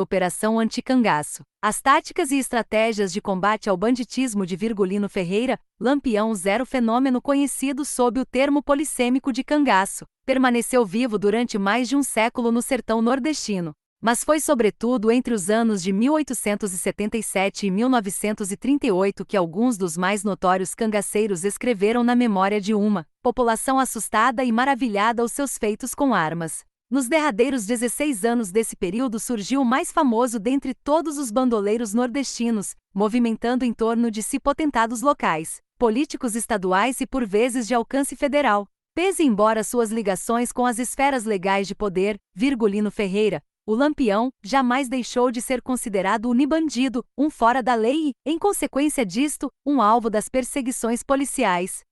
Operação Anticangaço. As táticas e estratégias de combate ao banditismo de Virgulino Ferreira, Lampião Zero, fenômeno conhecido sob o termo polissêmico de cangaço, permaneceu vivo durante mais de um século no sertão nordestino. Mas foi sobretudo entre os anos de 1877 e 1938 que alguns dos mais notórios cangaceiros escreveram na memória de uma população assustada e maravilhada aos seus feitos com armas. Nos derradeiros 16 anos desse período surgiu o mais famoso dentre todos os bandoleiros nordestinos, movimentando em torno de si potentados locais, políticos estaduais e por vezes de alcance federal. Pese embora suas ligações com as esferas legais de poder, Virgulino Ferreira, o Lampião, jamais deixou de ser considerado unibandido, um fora da lei e, em consequência disto, um alvo das perseguições policiais.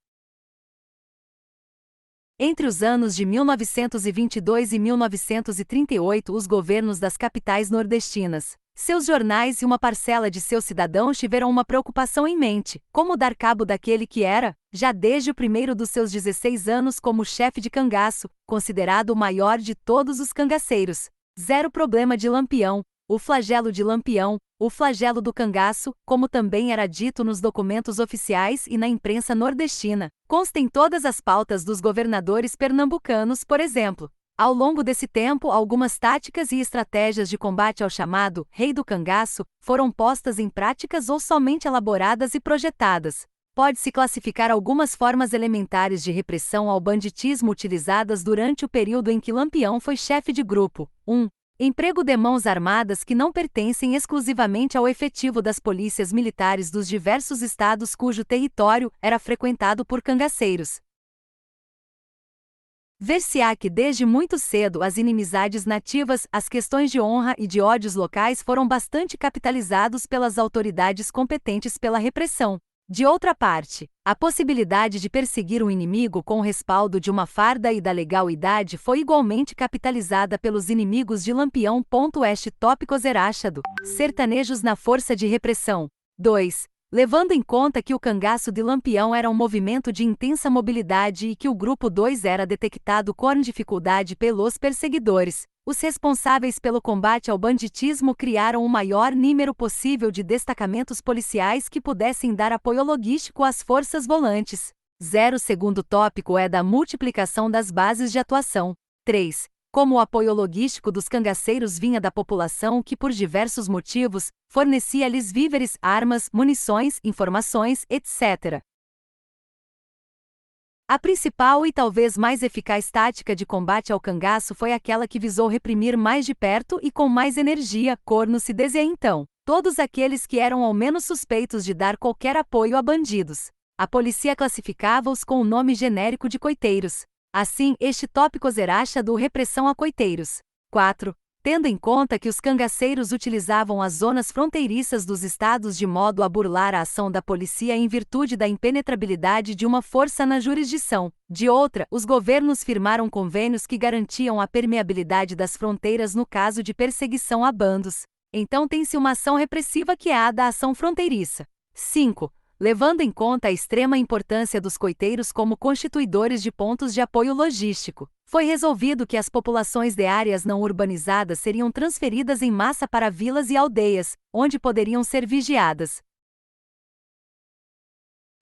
Entre os anos de 1922 e 1938, os governos das capitais nordestinas, seus jornais e uma parcela de seus cidadãos tiveram uma preocupação em mente: como dar cabo daquele que era, já desde o primeiro dos seus 16 anos como chefe de cangaço, considerado o maior de todos os cangaceiros. Zero problema de Lampião, o flagelo de Lampião, o flagelo do cangaço, como também era dito nos documentos oficiais e na imprensa nordestina, consta em todas as pautas dos governadores pernambucanos, por exemplo. Ao longo desse tempo, algumas táticas e estratégias de combate ao chamado Rei do Cangaço foram postas em práticas ou somente elaboradas e projetadas. Pode-se classificar algumas formas elementares de repressão ao banditismo utilizadas durante o período em que Lampião foi chefe de grupo. 1. Emprego de mãos armadas que não pertencem exclusivamente ao efetivo das polícias militares dos diversos estados cujo território era frequentado por cangaceiros. Ver-se-á que desde muito cedo as inimizades nativas, as questões de honra e de ódios locais foram bastante capitalizados pelas autoridades competentes pela repressão. De outra parte, a possibilidade de perseguir um inimigo com o respaldo de uma farda e da legalidade foi igualmente capitalizada pelos inimigos de Lampião. Este tópico zerachado, sertanejos na força de repressão. 2. Levando em conta que o cangaço de Lampião era um movimento de intensa mobilidade e que o grupo 2 era detectado com dificuldade pelos perseguidores, os responsáveis pelo combate ao banditismo criaram o maior número possível de destacamentos policiais que pudessem dar apoio logístico às forças volantes. 0. Segundo tópico é da multiplicação das bases de atuação. 3. Como o apoio logístico dos cangaceiros vinha da população que, por diversos motivos, fornecia-lhes víveres, armas, munições, informações, etc. A principal e talvez mais eficaz tática de combate ao cangaço foi aquela que visou reprimir mais de perto e com mais energia, corno se dizia então, todos aqueles que eram ao menos suspeitos de dar qualquer apoio a bandidos. A polícia classificava-os com o nome genérico de coiteiros. Assim, este tópico zeracha do repressão a coiteiros. 4. Tendo em conta que os cangaceiros utilizavam as zonas fronteiriças dos estados de modo a burlar a ação da polícia em virtude da impenetrabilidade de uma força na jurisdição. De outra, os governos firmaram convênios que garantiam a permeabilidade das fronteiras no caso de perseguição a bandos. Então tem-se uma ação repressiva que é a da ação fronteiriça. 5. Levando em conta a extrema importância dos coiteiros como constituidores de pontos de apoio logístico, foi resolvido que as populações de áreas não urbanizadas seriam transferidas em massa para vilas e aldeias, onde poderiam ser vigiadas.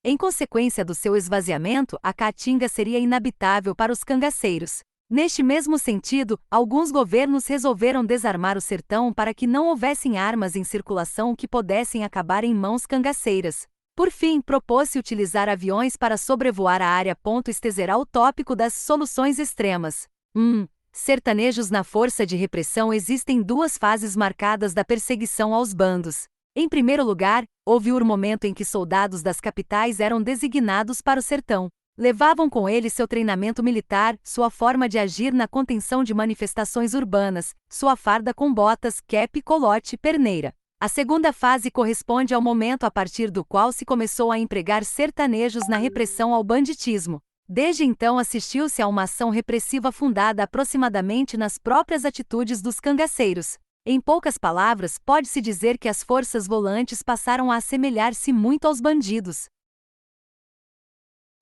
Em consequência do seu esvaziamento, a caatinga seria inabitável para os cangaceiros. Neste mesmo sentido, alguns governos resolveram desarmar o sertão para que não houvessem armas em circulação que pudessem acabar em mãos cangaceiras. Por fim, propôs-se utilizar aviões para sobrevoar a área. Este será o tópico das soluções extremas. 1. Sertanejos na força de repressão. Existem duas fases marcadas da perseguição aos bandos. Em primeiro lugar, houve o momento em que soldados das capitais eram designados para o sertão. Levavam com eles seu treinamento militar, sua forma de agir na contenção de manifestações urbanas, sua farda com botas, cap, colote, perneira. A segunda fase corresponde ao momento a partir do qual se começou a empregar sertanejos na repressão ao banditismo. Desde então assistiu-se a uma ação repressiva fundada aproximadamente nas próprias atitudes dos cangaceiros. Em poucas palavras, pode-se dizer que as forças volantes passaram a assemelhar-se muito aos bandidos.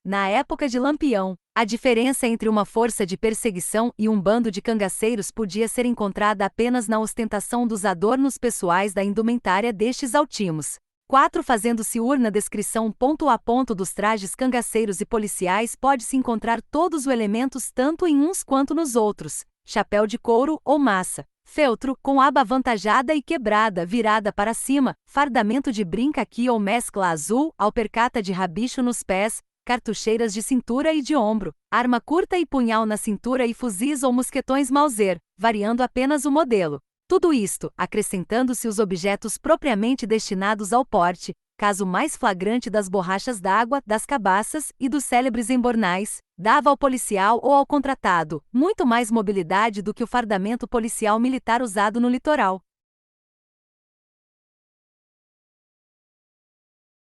Na época de Lampião, A diferença entre uma força de perseguição e um bando de cangaceiros podia ser encontrada apenas na ostentação dos adornos pessoais da indumentária destes altimos. 4. Fazendo-se urna descrição ponto a ponto dos trajes cangaceiros e policiais pode-se encontrar todos os elementos tanto em uns quanto nos outros: chapéu de couro ou massa, feltro, com aba avantajada e quebrada virada para cima, fardamento de brinca aqui ou mescla azul, alpercata de rabicho nos pés, cartucheiras de cintura e de ombro, arma curta e punhal na cintura e fuzis ou mosquetões Mauser, variando apenas o modelo. Tudo isto, acrescentando-se os objetos propriamente destinados ao porte, caso mais flagrante das borrachas d'água, das cabaças e dos célebres embornais, dava ao policial ou ao contratado muito mais mobilidade do que o fardamento policial militar usado no litoral.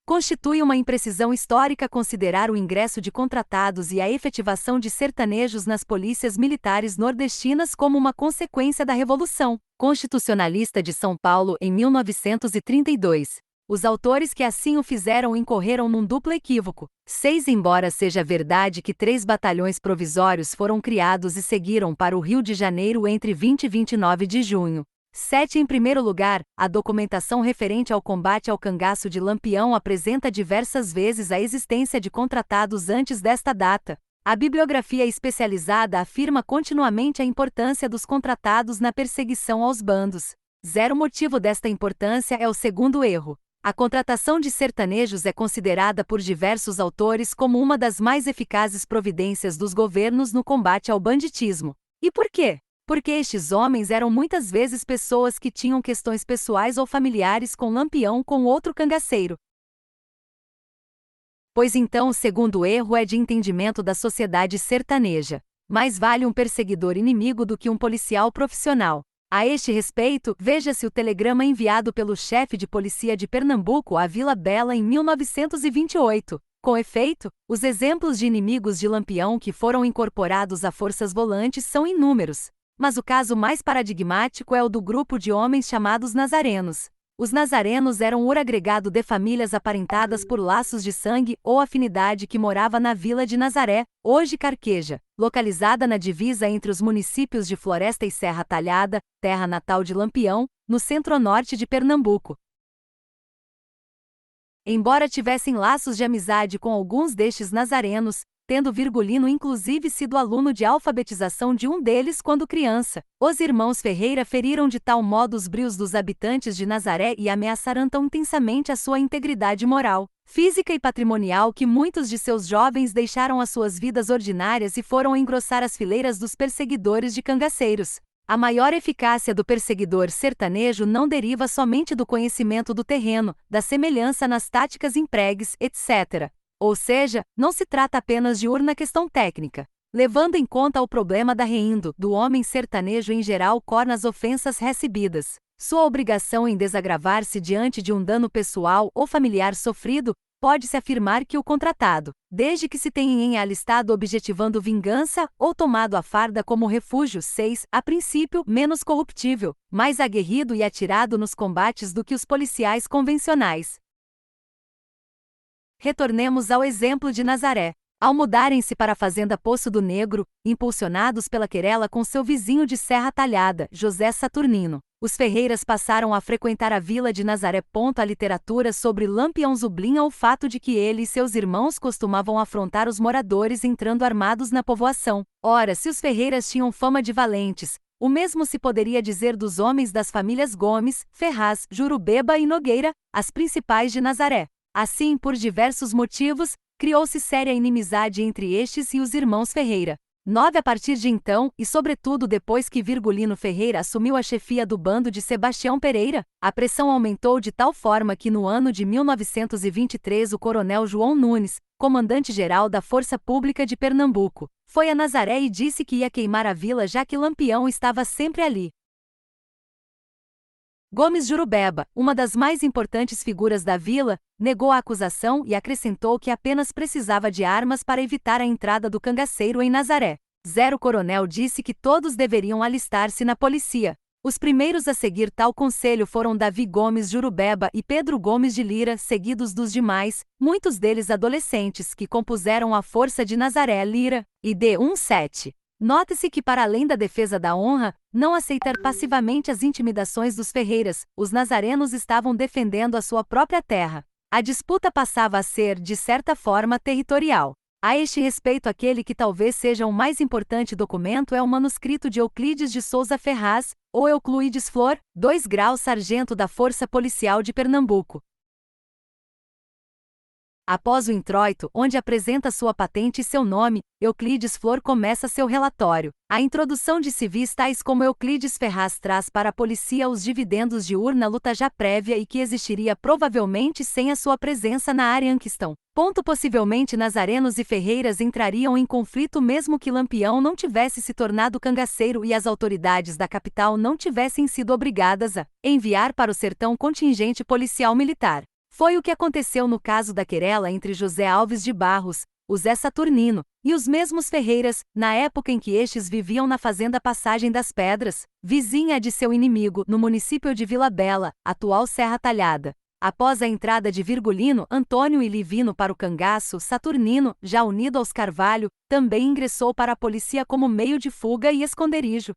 Constitui uma imprecisão histórica considerar o ingresso de contratados e a efetivação de sertanejos nas polícias militares nordestinas como uma consequência da Revolução Constitucionalista de São Paulo em 1932. Os autores que assim o fizeram incorreram num duplo equívoco. 6. Embora seja verdade que 3 batalhões provisórios foram criados e seguiram para o Rio de Janeiro entre 20 e 29 de junho. 7. Em primeiro lugar, a documentação referente ao combate ao cangaço de Lampião apresenta diversas vezes a existência de contratados antes desta data. A bibliografia especializada afirma continuamente a importância dos contratados na perseguição aos bandos. 0. Motivo desta importância é o segundo erro. A contratação de sertanejos é considerada por diversos autores como uma das mais eficazes providências dos governos no combate ao banditismo. E por quê? Porque estes homens eram muitas vezes pessoas que tinham questões pessoais ou familiares com Lampião com outro cangaceiro. Pois então o segundo erro é de entendimento da sociedade sertaneja. Mais vale um perseguidor inimigo do que um policial profissional. A este respeito, veja-se o telegrama enviado pelo chefe de polícia de Pernambuco à Vila Bela em 1928. Com efeito, os exemplos de inimigos de Lampião que foram incorporados a forças volantes são inúmeros. Mas o caso mais paradigmático é o do grupo de homens chamados nazarenos. Os nazarenos eram um agregado de famílias aparentadas por laços de sangue ou afinidade que morava na vila de Nazaré, hoje Carqueja, localizada na divisa entre os municípios de Floresta e Serra Talhada, terra natal de Lampião, no centro-norte de Pernambuco. Embora tivessem laços de amizade com alguns destes nazarenos, tendo Virgulino inclusive sido aluno de alfabetização de um deles quando criança, os irmãos Ferreira feriram de tal modo os brios dos habitantes de Nazaré e ameaçaram tão intensamente a sua integridade moral, física e patrimonial que muitos de seus jovens deixaram as suas vidas ordinárias e foram engrossar as fileiras dos perseguidores de cangaceiros. A maior eficácia do perseguidor sertanejo não deriva somente do conhecimento do terreno, da semelhança nas táticas empregues, etc. Ou seja, não se trata apenas de urna questão técnica. Levando em conta o problema da reindo, do homem sertanejo em geral corna as ofensas recebidas. Sua obrigação em desagravar-se diante de um dano pessoal ou familiar sofrido, pode-se afirmar que o contratado, desde que se tenha em alistado objetivando vingança ou tomado a farda como refúgio. 6. A princípio, menos corruptível, mais aguerrido e atirado nos combates do que os policiais convencionais. Retornemos ao exemplo de Nazaré. Ao mudarem-se para a fazenda Poço do Negro, impulsionados pela querela com seu vizinho de Serra Talhada, José Saturnino, os Ferreiras passaram a frequentar a vila de Nazaré. A literatura sobre Lampião sublinha o fato de que ele e seus irmãos costumavam afrontar os moradores entrando armados na povoação. Ora, se os Ferreiras tinham fama de valentes, o mesmo se poderia dizer dos homens das famílias Gomes, Ferraz, Jurubeba e Nogueira, as principais de Nazaré. Assim, por diversos motivos, criou-se séria inimizade entre estes e os irmãos Ferreira. 9. A partir de então, e sobretudo depois que Virgulino Ferreira assumiu a chefia do bando de Sebastião Pereira, a pressão aumentou de tal forma que no ano de 1923 o coronel João Nunes, comandante-geral da Força Pública de Pernambuco, foi a Nazaré e disse que ia queimar a vila já que Lampião estava sempre ali. Gomes Jurubeba, uma das mais importantes figuras da vila, negou a acusação e acrescentou que apenas precisava de armas para evitar a entrada do cangaceiro em Nazaré. 0. O coronel disse que todos deveriam alistar-se na polícia. Os primeiros a seguir tal conselho foram Davi Gomes Jurubeba e Pedro Gomes de Lira, seguidos dos demais, muitos deles adolescentes, que compuseram a Força de Nazaré Lira, ID 17. Note-se que, para além da defesa da honra, não aceitar passivamente as intimidações dos ferreiras, os nazarenos estavam defendendo a sua própria terra. A disputa passava a ser, de certa forma, territorial. A este respeito, aquele que talvez seja o mais importante documento é o manuscrito de Euclides de Souza Ferraz, ou Eucluides Flor, 2 graus sargento da Força Policial de Pernambuco. Após o introito, onde apresenta sua patente e seu nome, Euclides Flor começa seu relatório. A introdução de civis tais como Euclides Ferraz traz para a polícia os dividendos de urna luta já prévia e que existiria provavelmente sem a sua presença na área em questão. Possivelmente nazarenos e ferreiras entrariam em conflito mesmo que Lampião não tivesse se tornado cangaceiro e as autoridades da capital não tivessem sido obrigadas a enviar para o sertão contingente policial militar. Foi o que aconteceu no caso da querela entre José Alves de Barros, o Zé Saturnino, e os mesmos Ferreiras, na época em que estes viviam na fazenda Passagem das Pedras, vizinha de seu inimigo, no município de Vila Bela, atual Serra Talhada. Após a entrada de Virgulino, Antônio e Livino para o cangaço, Saturnino, já unido aos Carvalho, também ingressou para a polícia como meio de fuga e esconderijo.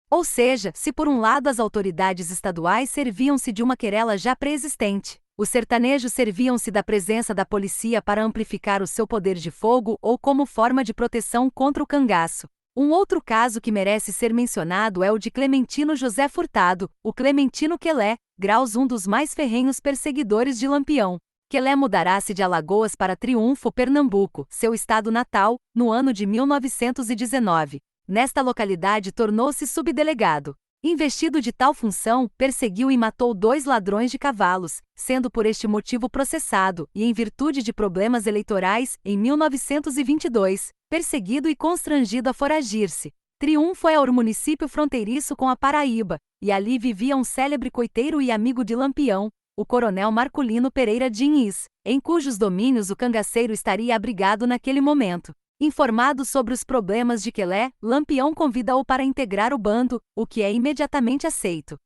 Ou seja, se por um lado as autoridades estaduais serviam-se de uma querela já pré-existente, os sertanejos serviam-se da presença da polícia para amplificar o seu poder de fogo ou como forma de proteção contra o cangaço. Um outro caso que merece ser mencionado é o de Clementino José Furtado, o Clementino Quelé, graus um dos mais ferrenhos perseguidores de Lampião. Quelé mudará-se de Alagoas para Triunfo, Pernambuco, seu estado natal, no ano de 1919. Nesta localidade tornou-se subdelegado. Investido de tal função, perseguiu e matou 2 ladrões de cavalos, sendo por este motivo processado, e em virtude de problemas eleitorais, em 1922, perseguido e constrangido a foragir-se. Triunfo é o município fronteiriço com a Paraíba, e ali vivia um célebre coiteiro e amigo de Lampião, o coronel Marculino Pereira Diniz, em cujos domínios o cangaceiro estaria abrigado naquele momento. Informado sobre os problemas de Quelé, Lampião convida-o para integrar o bando, o que é imediatamente aceito.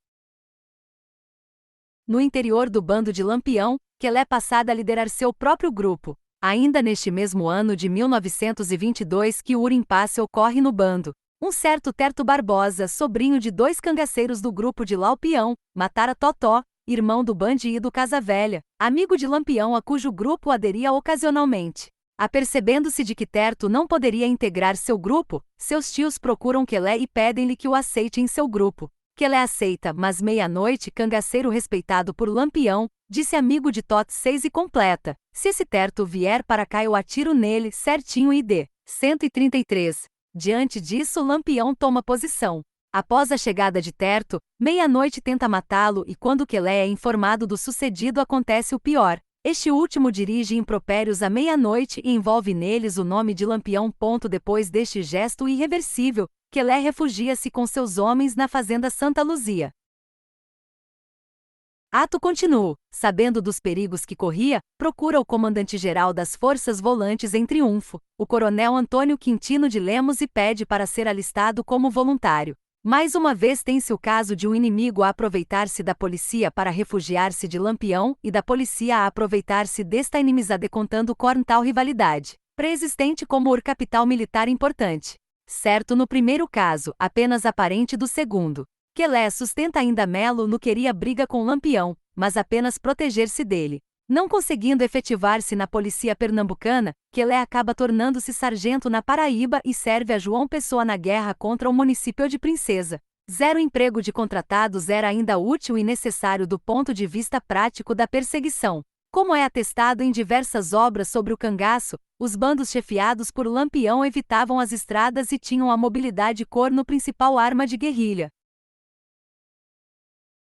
No interior do bando de Lampião, Quelé passada a liderar seu próprio grupo. Ainda neste mesmo ano de 1922 que o impasse ocorre no bando. Um certo Terto Barbosa, sobrinho de 2 cangaceiros do grupo de Lampião, matara Totó, irmão do bandido Casa Velha, amigo de Lampião a cujo grupo aderia ocasionalmente. Apercebendo-se de que Terto não poderia integrar seu grupo, seus tios procuram Quelé e pedem-lhe que o aceite em seu grupo. Quelé aceita, mas meia-noite, cangaceiro respeitado por Lampião, disse amigo de Tot 6 e completa: se esse Terto vier para cá eu atiro nele, certinho ID 133. Diante disso Lampião toma posição. Após a chegada de Terto, meia-noite tenta matá-lo e quando Quelé é informado do sucedido acontece o pior. Este último dirige impropérios à meia-noite e envolve neles o nome de Lampião. Depois deste gesto irreversível, Quelé refugia-se com seus homens na fazenda Santa Luzia. Ato continuo, sabendo dos perigos que corria, procura o comandante-geral das Forças Volantes em Triunfo, o coronel Antônio Quintino de Lemos e pede para ser alistado como voluntário. Mais uma vez tem-se o caso de um inimigo a aproveitar-se da polícia para refugiar-se de Lampião e da polícia a aproveitar-se desta inimizade contando com tal rivalidade, pré-existente como o capital militar importante. Certo no primeiro caso, apenas aparente do segundo. Quelé sustenta ainda Melo no queria briga com Lampião, mas apenas proteger-se dele. Não conseguindo efetivar-se na polícia pernambucana, Quelé acaba tornando-se sargento na Paraíba e serve a João Pessoa na guerra contra o município de Princesa. Zero emprego de contratados era ainda útil e necessário do ponto de vista prático da perseguição. Como é atestado em diversas obras sobre o cangaço, os bandos chefiados por Lampião evitavam as estradas e tinham a mobilidade como principal arma de guerrilha.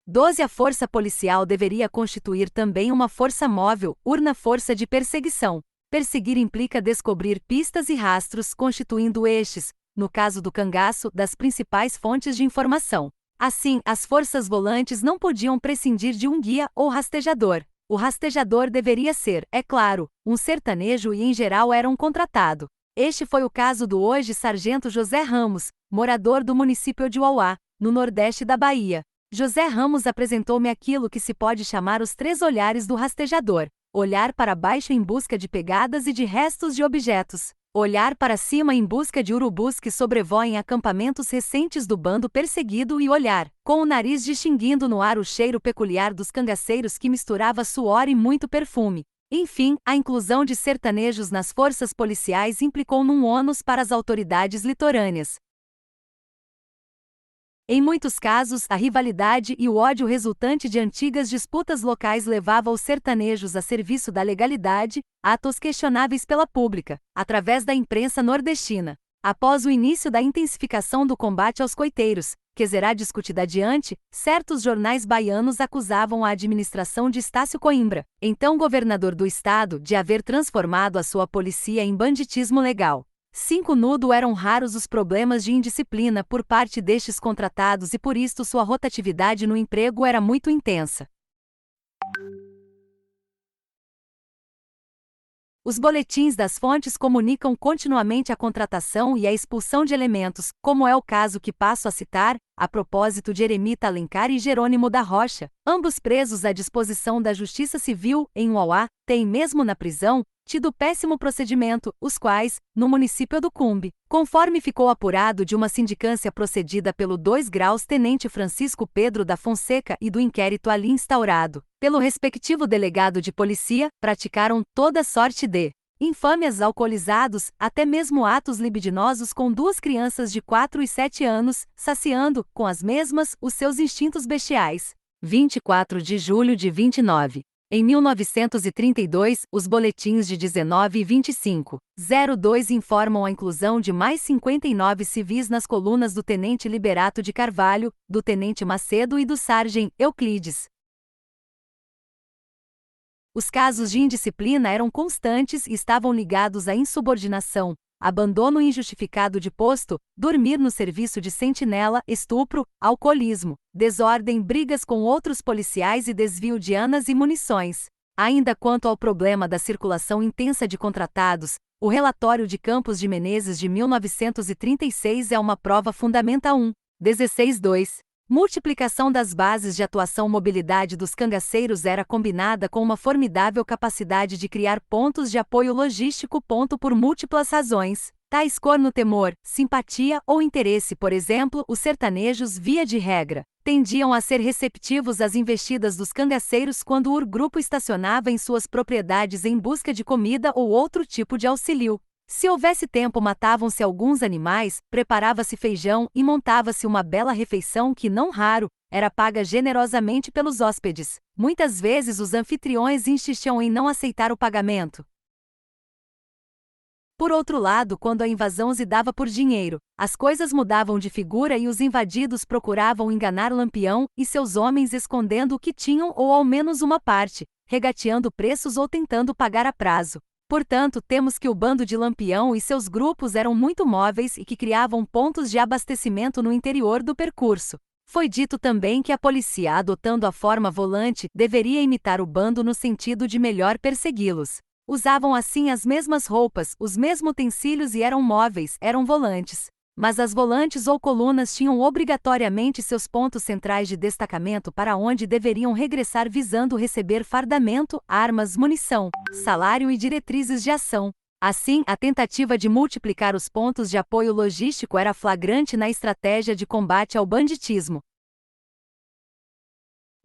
12. A força policial deveria constituir também uma força móvel, força de perseguição. Perseguir implica descobrir pistas e rastros, constituindo estes, no caso do cangaço, das principais fontes de informação. Assim, as forças volantes não podiam prescindir de um guia ou rastejador. O rastejador deveria ser, é claro, um sertanejo e em geral era um contratado. Este foi o caso do hoje sargento José Ramos, morador do município de Uauá, no nordeste da Bahia. José Ramos apresentou-me aquilo que se pode chamar os 3 olhares do rastejador: olhar para baixo em busca de pegadas e de restos de objetos, olhar para cima em busca de urubus que sobrevoem acampamentos recentes do bando perseguido e olhar, com o nariz distinguindo no ar o cheiro peculiar dos cangaceiros que misturava suor e muito perfume. Enfim, a inclusão de sertanejos nas forças policiais implicou num ônus para as autoridades litorâneas. Em muitos casos, a rivalidade e o ódio resultante de antigas disputas locais levava os sertanejos a serviço da legalidade, atos questionáveis pela pública, através da imprensa nordestina. Após o início da intensificação do combate aos coiteiros, que será discutida adiante, certos jornais baianos acusavam a administração de Estácio Coimbra, então governador do estado, de haver transformado a sua polícia em banditismo legal. 5 Nudo eram raros os problemas de indisciplina por parte destes contratados e por isto sua rotatividade no emprego era muito intensa. Os boletins das fontes comunicam continuamente a contratação e a expulsão de elementos, como é o caso que passo a citar, a propósito de Eremita Alencar e Jerônimo da Rocha, ambos presos à disposição da Justiça Civil, em Uauá, têm mesmo na prisão tido péssimo procedimento, os quais, no município do Cumbe, conforme ficou apurado de uma sindicância procedida pelo 2 graus Tenente Francisco Pedro da Fonseca e do inquérito ali instaurado pelo respectivo delegado de polícia, praticaram toda sorte de infâmias alcoolizados, até mesmo atos libidinosos com 2 crianças de 4 e 7 anos, saciando, com as mesmas, os seus instintos bestiais. 24 de julho de 29. Em 1932, os boletins de 19 e 25/02 informam a inclusão de mais 59 civis nas colunas do Tenente Liberato de Carvalho, do Tenente Macedo e do Sargento Euclides. Os casos de indisciplina eram constantes e estavam ligados à insubordinação, abandono injustificado de posto, dormir no serviço de sentinela, estupro, alcoolismo, desordem, brigas com outros policiais e desvio de armas e munições. Ainda quanto ao problema da circulação intensa de contratados, o relatório de Campos de Menezes de 1936 é uma prova fundamental. 16.2. Multiplicação das bases de atuação. Mobilidade dos cangaceiros era combinada com uma formidável capacidade de criar pontos de apoio logístico. Por múltiplas razões, tais como temor, simpatia ou interesse. Por exemplo, os sertanejos, via de regra, tendiam a ser receptivos às investidas dos cangaceiros quando o grupo estacionava em suas propriedades em busca de comida ou outro tipo de auxílio. Se houvesse tempo, matavam-se alguns animais, preparava-se feijão e montava-se uma bela refeição que, não raro, era paga generosamente pelos hóspedes. Muitas vezes os anfitriões insistiam em não aceitar o pagamento. Por outro lado, quando a invasão se dava por dinheiro, as coisas mudavam de figura e os invadidos procuravam enganar Lampião e seus homens escondendo o que tinham ou ao menos uma parte, regateando preços ou tentando pagar a prazo. Portanto, temos que o bando de Lampião e seus grupos eram muito móveis e que criavam pontos de abastecimento no interior do percurso. Foi dito também que a polícia, adotando a forma volante, deveria imitar o bando no sentido de melhor persegui-los. Usavam assim as mesmas roupas, os mesmos utensílios e eram móveis, eram volantes. Mas as volantes ou colunas tinham obrigatoriamente seus pontos centrais de destacamento para onde deveriam regressar visando receber fardamento, armas, munição, salário e diretrizes de ação. Assim, a tentativa de multiplicar os pontos de apoio logístico era flagrante na estratégia de combate ao banditismo.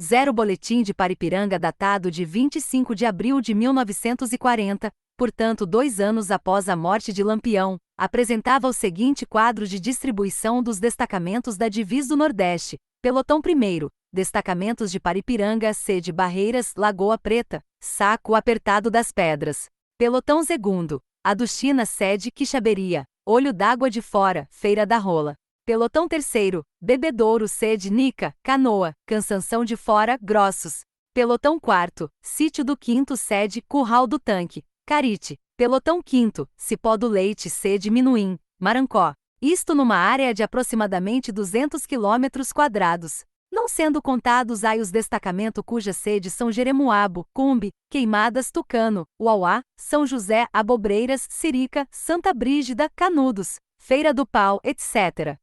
0 Boletim de Paripiranga datado de 25 de abril de 1940, portanto 2 anos após a morte de Lampião, apresentava o seguinte quadro de distribuição dos destacamentos da Divisa do Nordeste: Pelotão 1º, destacamentos de Paripiranga, sede Barreiras, Lagoa Preta, Saco Apertado das Pedras. Pelotão 2º, Adustina, sede Quixaberia, Olho d'Água de Fora, Feira da Rola. Pelotão 3º, Bebedouro, sede Nica, Canoa, Cansanção de Fora, Grossos. Pelotão 4º, Sítio do 5º, sede Curral do Tanque, Carite. Pelotão 5º, Cipó do Leite, sede Minuim, Marancó. Isto numa área de aproximadamente 200 km². não sendo contados aí os destacamentos cujas sedes são Jeremoabo, Cumbe, Queimadas, Tucano, Uauá, São José, Abobreiras, Sirica, Santa Brígida, Canudos, Feira do Pau, etc.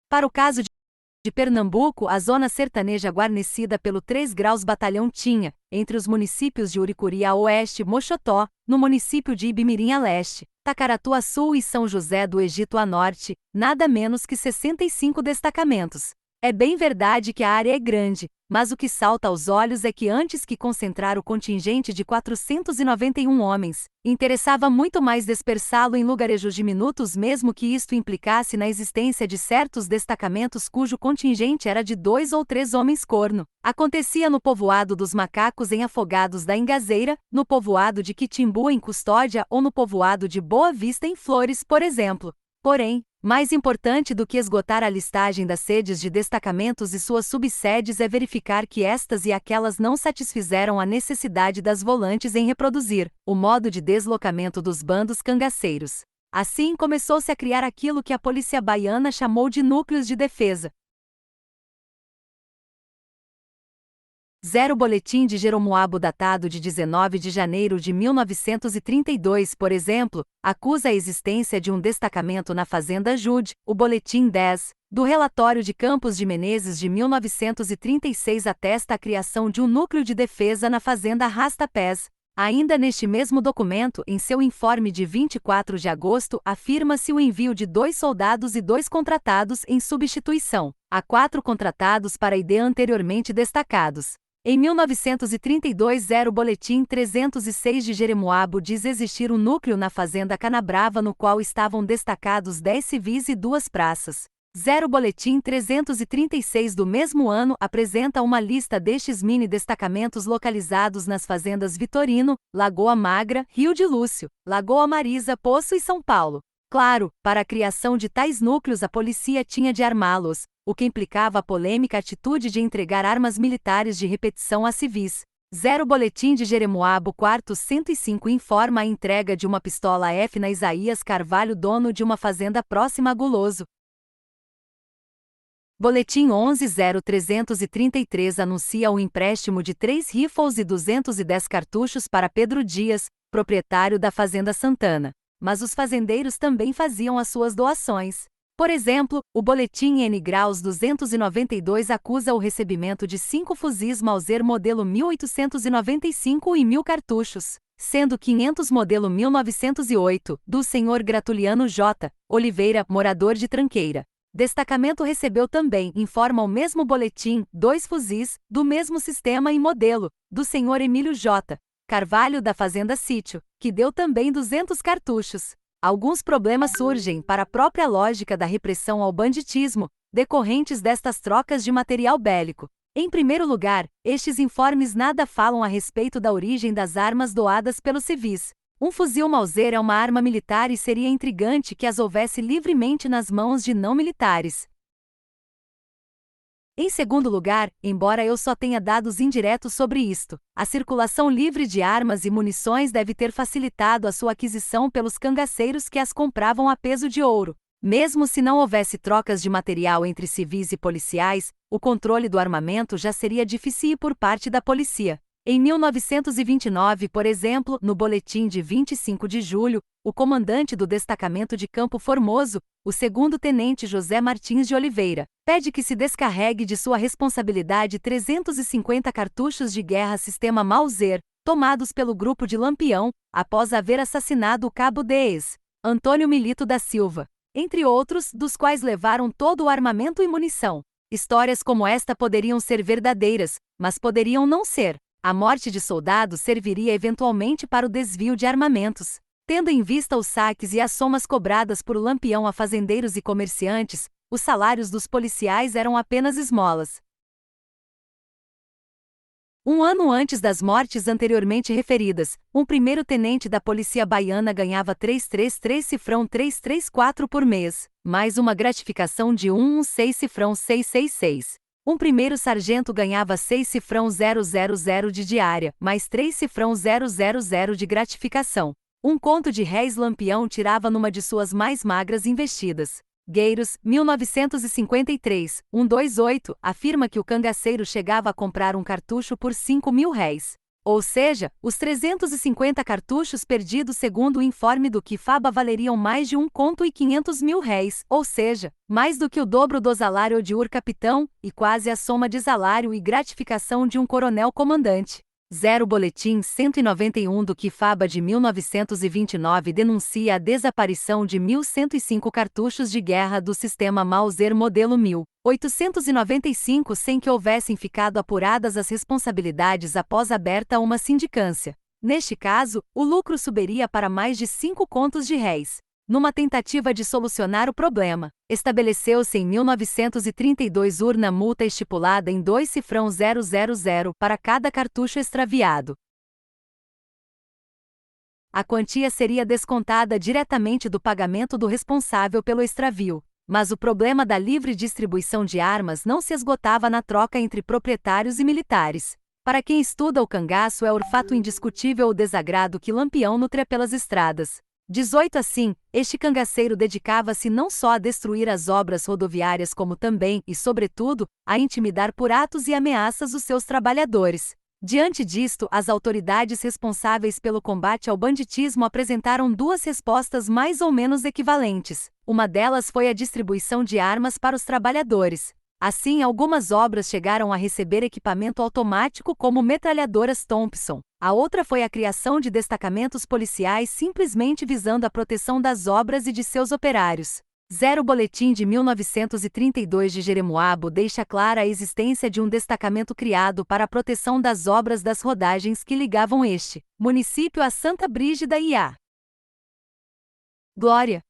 Para o caso de Pernambuco, a zona sertaneja guarnecida pelo 3 Graus Batalhão tinha, entre os municípios de Uricuri a oeste, Moxotó, no município de Ibimirim a leste, Tacaratu a sul e São José do Egito a norte, nada menos que 65 destacamentos. É bem verdade que a área é grande, mas o que salta aos olhos é que antes que concentrar o contingente de 491 homens, interessava muito mais dispersá-lo em lugarejos diminutos, mesmo que isto implicasse na existência de certos destacamentos cujo contingente era de 2 ou 3 homens corno. Acontecia no povoado dos Macacos em Afogados da Ingazeira, no povoado de Quitimbu em Custódia ou no povoado de Boa Vista em Flores, por exemplo. Porém, mais importante do que esgotar a listagem das sedes de destacamentos e suas subsedes é verificar que estas e aquelas não satisfizeram a necessidade das volantes em reproduzir o modo de deslocamento dos bandos cangaceiros. Assim começou-se a criar aquilo que a polícia baiana chamou de núcleos de defesa. 0 Boletim de Jeromoabo datado de 19 de janeiro de 1932, por exemplo, acusa a existência de um destacamento na Fazenda Jude. O Boletim 10, do Relatório de Campos de Menezes de 1936 atesta a criação de um núcleo de defesa na Fazenda Arrasta-Pés. Ainda neste mesmo documento, em seu informe de 24 de agosto, afirma-se o envio de 2 soldados e 2 contratados em substituição a 4 contratados para a ideia anteriormente destacados. Em 1932, 0 Boletim 306 de Jeremoabo diz existir um núcleo na Fazenda Canabrava no qual estavam destacados 10 civis e 2 praças. 0 Boletim 336 do mesmo ano apresenta uma lista destes mini-destacamentos localizados nas fazendas Vitorino, Lagoa Magra, Rio de Lúcio, Lagoa Marisa, Poço e São Paulo. Claro, para a criação de tais núcleos a polícia tinha de armá-los, o que implicava a polêmica atitude de entregar armas militares de repetição a civis. 0 Boletim de Jeremoabo 405 informa a entrega de uma pistola F na Isaías Carvalho, dono de uma fazenda próxima a Guloso. Boletim 11.0333 anuncia o empréstimo de 3 rifles e 210 cartuchos para Pedro Dias, proprietário da Fazenda Santana. Mas os fazendeiros também faziam as suas doações. Por exemplo, o Boletim N Graus 292 acusa o recebimento de 5 fuzis Mauser modelo 1895 e 1000 cartuchos, sendo 500 modelo 1908, do senhor Gratuliano J. Oliveira, morador de Tranqueira. Destacamento recebeu também, informa o mesmo boletim, 2 fuzis, do mesmo sistema e modelo, do senhor Emílio J. Carvalho da Fazenda Sítio, que deu também 200 cartuchos. Alguns problemas surgem para a própria lógica da repressão ao banditismo, decorrentes destas trocas de material bélico. Em primeiro lugar, estes informes nada falam a respeito da origem das armas doadas pelos civis. Um fuzil Mauser é uma arma militar e seria intrigante que as houvesse livremente nas mãos de não militares. Em segundo lugar, embora eu só tenha dados indiretos sobre isto, a circulação livre de armas e munições deve ter facilitado a sua aquisição pelos cangaceiros que as compravam a peso de ouro. Mesmo se não houvesse trocas de material entre civis e policiais, o controle do armamento já seria difícil por parte da polícia. Em 1929, por exemplo, no boletim de 25 de julho, o comandante do destacamento de Campo Formoso, o segundo-tenente José Martins de Oliveira, pede que se descarregue de sua responsabilidade 350 cartuchos de guerra sistema Mauser, tomados pelo grupo de Lampião, após haver assassinado o cabo Dees, Antônio Milito da Silva, entre outros, dos quais levaram todo o armamento e munição. Histórias como esta poderiam ser verdadeiras, mas poderiam não ser. A morte de soldados serviria eventualmente para o desvio de armamentos. Tendo em vista os saques e as somas cobradas por Lampião a fazendeiros e comerciantes, os salários dos policiais eram apenas esmolas. Um ano antes das mortes anteriormente referidas, um primeiro-tenente da polícia baiana ganhava 333 cifrão 334 por mês, mais uma gratificação de 116 cifrão 666. Um primeiro sargento ganhava 6 cifrão 000 de diária, mais 3 cifrão 000 de gratificação. Um conto de réis Lampião tirava numa de suas mais magras investidas. Gueiros, 1953, 128, afirma que o cangaceiro chegava a comprar um cartucho por R$ 5.000. Ou seja, os 350 cartuchos perdidos segundo o informe do Quifaba valeriam mais de R$ 1,5 mil, ou seja, mais do que o dobro do salário de capitão, e quase a soma de salário e gratificação de um coronel-comandante. Boletim 191 do Quifaba de 1929 denuncia a desaparição de 1.105 cartuchos de guerra do sistema Mauser modelo 1895 sem que houvessem ficado apuradas as responsabilidades após aberta uma sindicância. Neste caso, o lucro subiria para mais de 5 contos de réis. Numa tentativa de solucionar o problema, estabeleceu-se em 1932 urna multa estipulada em 2 cifrão 000 para cada cartucho extraviado. A quantia seria descontada diretamente do pagamento do responsável pelo extravio. Mas o problema da livre distribuição de armas não se esgotava na troca entre proprietários e militares. Para quem estuda o cangaço é fato indiscutível o desagrado que Lampião nutre pelas estradas. 18 Assim, este cangaceiro dedicava-se não só a destruir as obras rodoviárias como também, e sobretudo, a intimidar por atos e ameaças os seus trabalhadores. Diante disto, as autoridades responsáveis pelo combate ao banditismo apresentaram duas respostas mais ou menos equivalentes. Uma delas foi a distribuição de armas para os trabalhadores. Assim, algumas obras chegaram a receber equipamento automático como metralhadoras Thompson. A outra foi a criação de destacamentos policiais simplesmente visando a proteção das obras e de seus operários. Boletim de 1932 de Jeremoabo deixa clara a existência de um destacamento criado para a proteção das obras das rodagens que ligavam este município a Santa Brígida e a Glória.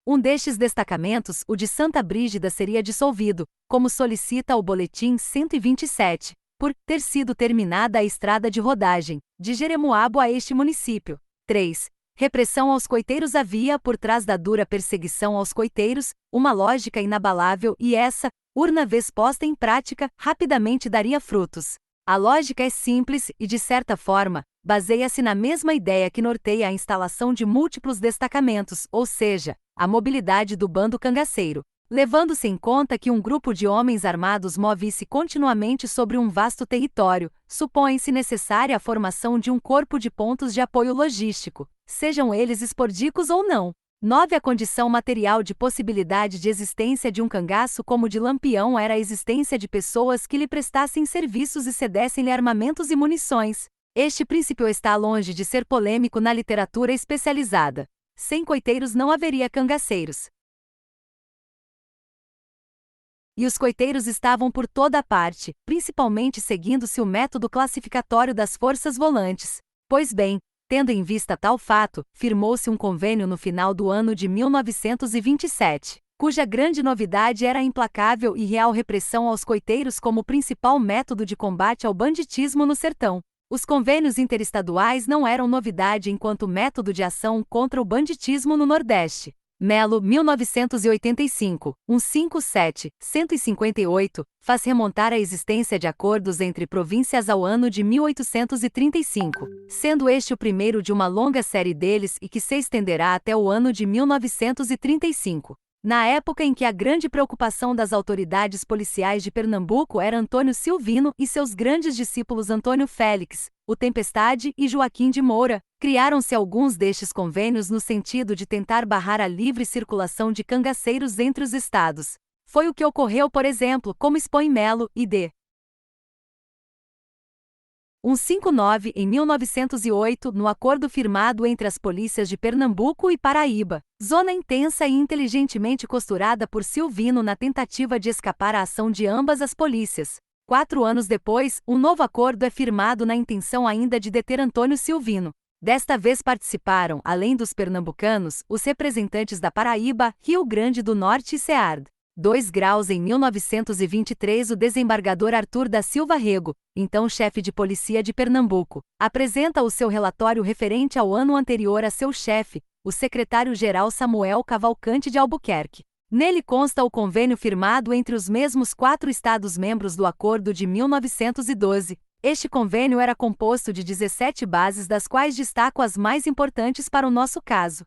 Um destes destacamentos, o de Santa Brígida, seria dissolvido, como solicita o Boletim 127, por ter sido terminada a estrada de rodagem, de Jeremoabo a este município. 3. Repressão aos coiteiros. Havia, por trás da dura perseguição aos coiteiros, uma lógica inabalável e essa, uma vez posta em prática, rapidamente daria frutos. A lógica é simples e, de certa forma, baseia-se na mesma ideia que norteia a instalação de múltiplos destacamentos, ou seja, a mobilidade do bando cangaceiro. Levando-se em conta que um grupo de homens armados move-se continuamente sobre um vasto território, supõe-se necessária a formação de um corpo de pontos de apoio logístico, sejam eles esporádicos ou não. 9. A condição material de possibilidade de existência de um cangaço como de Lampião era a existência de pessoas que lhe prestassem serviços e cedessem-lhe armamentos e munições. Este princípio está longe de ser polêmico na literatura especializada. Sem coiteiros não haveria cangaceiros. E os coiteiros estavam por toda a parte, principalmente seguindo-se o método classificatório das forças volantes. Pois bem, tendo em vista tal fato, firmou-se um convênio no final do ano de 1927, cuja grande novidade era a implacável e real repressão aos coiteiros como principal método de combate ao banditismo no sertão. Os convênios interestaduais não eram novidade enquanto método de ação contra o banditismo no Nordeste. Melo, 1985, 157, 158, faz remontar a existência de acordos entre províncias ao ano de 1835, sendo este o primeiro de uma longa série deles e que se estenderá até o ano de 1935. Na época em que a grande preocupação das autoridades policiais de Pernambuco era Antônio Silvino e seus grandes discípulos Antônio Félix, o Tempestade e Joaquim de Moura, criaram-se alguns destes convênios no sentido de tentar barrar a livre circulação de cangaceiros entre os estados. Foi o que ocorreu, por exemplo, como expõe Melo e D. 159 em 1908 no acordo firmado entre as polícias de Pernambuco e Paraíba, zona intensa e inteligentemente costurada por Silvino na tentativa de escapar à ação de ambas as polícias. 4 anos depois, um novo acordo é firmado na intenção ainda de deter Antônio Silvino. Desta vez participaram, além dos pernambucanos, os representantes da Paraíba, Rio Grande do Norte e Ceará. 2 graus em 1923 o desembargador Arthur da Silva Rego, então chefe de polícia de Pernambuco, apresenta o seu relatório referente ao ano anterior a seu chefe, o secretário-geral Samuel Cavalcante de Albuquerque. Nele consta o convênio firmado entre os mesmos 4 estados-membros do Acordo de 1912. Este convênio era composto de 17 bases, das quais destaco as mais importantes para o nosso caso.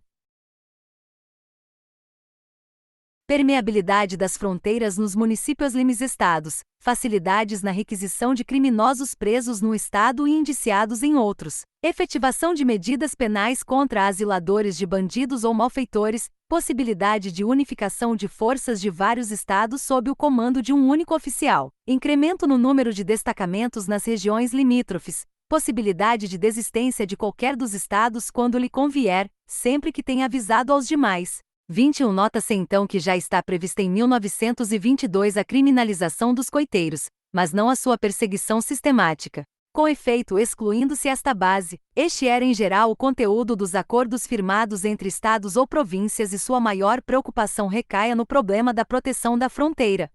permeabilidade das fronteiras nos municípios estados, facilidades na requisição de criminosos presos num estado e indiciados em outros, efetivação de medidas penais contra asiladores de bandidos ou malfeitores, possibilidade de unificação de forças de vários estados sob o comando de um único oficial, incremento no número de destacamentos nas regiões limítrofes, possibilidade de desistência de qualquer dos estados quando lhe convier, sempre que tenha avisado aos demais. 21 Nota-se então que já está prevista em 1922 a criminalização dos coiteiros, mas não a sua perseguição sistemática. Com efeito, excluindo-se esta base, este era em geral o conteúdo dos acordos firmados entre estados ou províncias e sua maior preocupação recaia no problema da proteção da fronteira.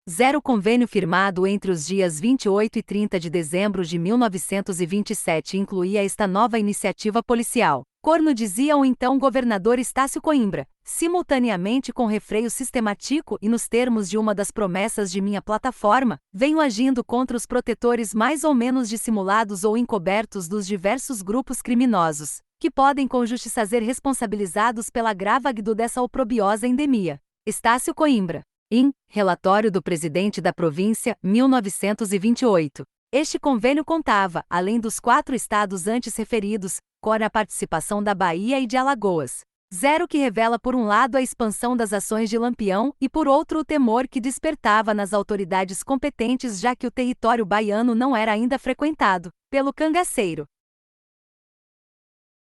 0 Convênio firmado entre os dias 28 e 30 de dezembro de 1927 incluía esta nova iniciativa policial. Corno dizia o então governador Estácio Coimbra, simultaneamente com refreio sistemático e nos termos de uma das promessas de minha plataforma, venho agindo contra os protetores mais ou menos dissimulados ou encobertos dos diversos grupos criminosos, que podem com justiça ser responsabilizados pela gravagdo dessa oprobiosa endemia. Estácio Coimbra. Relatório do Presidente da Província, 1928. Este convênio contava, além dos 4 estados antes referidos, com a participação da Bahia e de Alagoas. 0 Que revela por um lado a expansão das ações de Lampião e por outro o temor que despertava nas autoridades competentes já que o território baiano não era ainda frequentado pelo cangaceiro.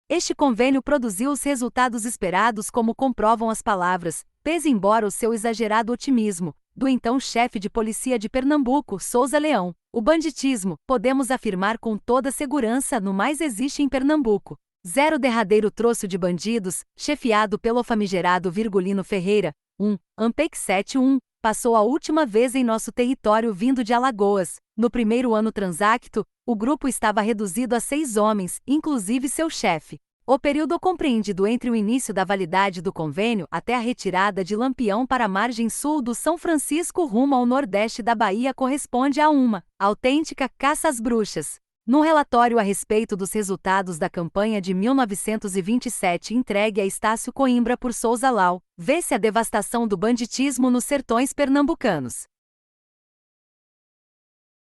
Este convênio produziu os resultados esperados como comprovam as palavras, pese embora o seu exagerado otimismo, do então chefe de polícia de Pernambuco, Souza Leão. O banditismo, podemos afirmar com toda segurança, no mais existe em Pernambuco. 0 Derradeiro troço de bandidos, chefiado pelo famigerado Virgulino Ferreira, Ampec 71, passou a última vez em nosso território vindo de Alagoas. No primeiro ano transacto, o grupo estava reduzido a 6 homens, inclusive seu chefe. O período compreendido entre o início da validade do convênio até a retirada de Lampião para a margem sul do São Francisco rumo ao nordeste da Bahia corresponde a uma autêntica caça às bruxas. Num relatório a respeito dos resultados da campanha de 1927 entregue a Estácio Coimbra por Souza Lau, vê-se a devastação do banditismo nos sertões pernambucanos.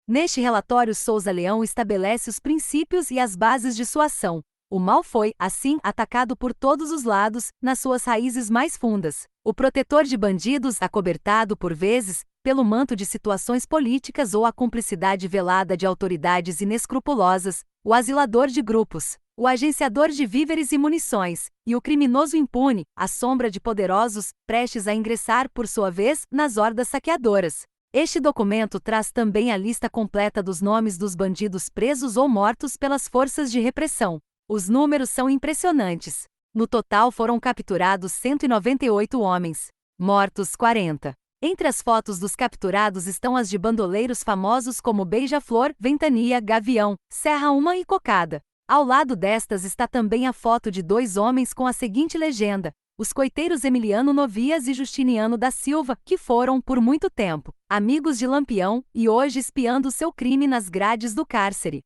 Neste relatório Souza Leão estabelece os princípios e as bases de sua ação. O mal foi, assim, atacado por todos os lados, nas suas raízes mais fundas. O protetor de bandidos, acobertado, por vezes, pelo manto de situações políticas ou a cumplicidade velada de autoridades inescrupulosas, o asilador de grupos, o agenciador de víveres e munições, e o criminoso impune, à sombra de poderosos, prestes a ingressar, por sua vez, nas hordas saqueadoras. Este documento traz também a lista completa dos nomes dos bandidos presos ou mortos pelas forças de repressão. Os números são impressionantes. No total foram capturados 198 homens, mortos 40. Entre as fotos dos capturados estão as de bandoleiros famosos como Beija-Flor, Ventania, Gavião, Serra Uma e Cocada. Ao lado destas está também a foto de 2 homens com a seguinte legenda: os coiteiros Emiliano Novias e Justiniano da Silva, que foram, por muito tempo, amigos de Lampião e hoje espiando seu crime nas grades do cárcere.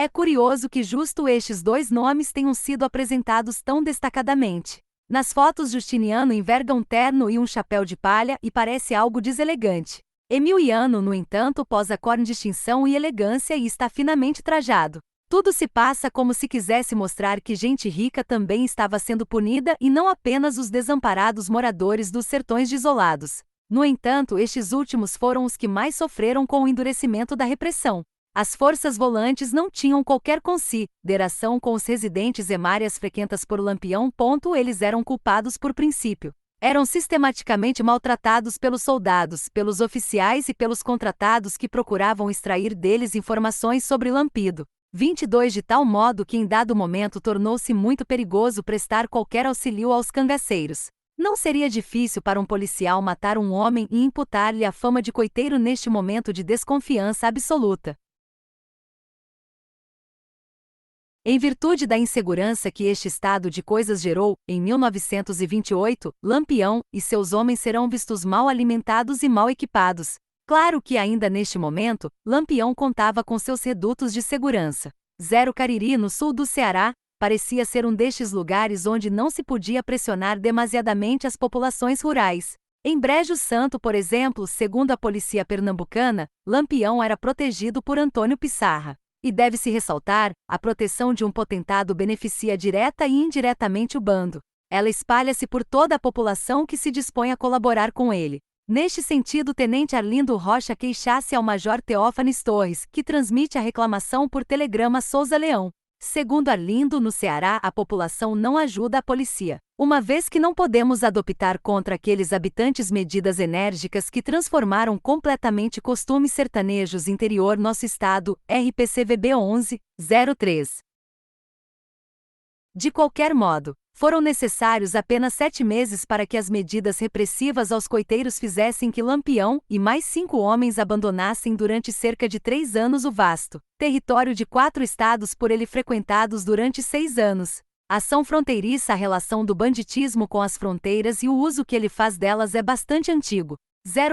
É curioso que justo estes 2 nomes tenham sido apresentados tão destacadamente. Nas fotos Justiniano enverga um terno e um chapéu de palha e parece algo deselegante. Emiliano, no entanto, posa com distinção e elegância e está finamente trajado. Tudo se passa como se quisesse mostrar que gente rica também estava sendo punida e não apenas os desamparados moradores dos sertões desolados. No entanto, estes últimos foram os que mais sofreram com o endurecimento da repressão. As forças volantes não tinham qualquer consideração com os residentes em áreas frequentas por Lampião. Eles eram culpados por princípio. Eram sistematicamente maltratados pelos soldados, pelos oficiais e pelos contratados que procuravam extrair deles informações sobre Lampido. 22 De tal modo que em dado momento tornou-se muito perigoso prestar qualquer auxílio aos cangaceiros. Não seria difícil para um policial matar um homem e imputar-lhe a fama de coiteiro neste momento de desconfiança absoluta. Em virtude da insegurança que este estado de coisas gerou, em 1928, Lampião e seus homens serão vistos mal alimentados e mal equipados. Claro que ainda neste momento, Lampião contava com seus redutos de segurança. 0 Cariri, no sul do Ceará, parecia ser um destes lugares onde não se podia pressionar demasiadamente as populações rurais. Em Brejo Santo, por exemplo, segundo a polícia pernambucana, Lampião era protegido por Antônio Pissarra. E deve-se ressaltar, a proteção de um potentado beneficia direta e indiretamente o bando. Ela espalha-se por toda a população que se dispõe a colaborar com ele. Neste sentido, o tenente Arlindo Rocha queixa-se ao major Teófanes Torres, que transmite a reclamação por telegrama a Souza Leão. Segundo Arlindo, no Ceará a população não ajuda a polícia, uma vez que não podemos adoptar contra aqueles habitantes medidas enérgicas que transformaram completamente costumes sertanejos interior nosso estado, RPCVB 11-03. De qualquer modo, foram necessários apenas 7 meses para que as medidas repressivas aos coiteiros fizessem que Lampião e mais 5 homens abandonassem durante cerca de 3 anos o vasto território de 4 estados por ele frequentados durante 6 anos. A ação fronteiriça, a relação do banditismo com as fronteiras e o uso que ele faz delas é bastante antigo.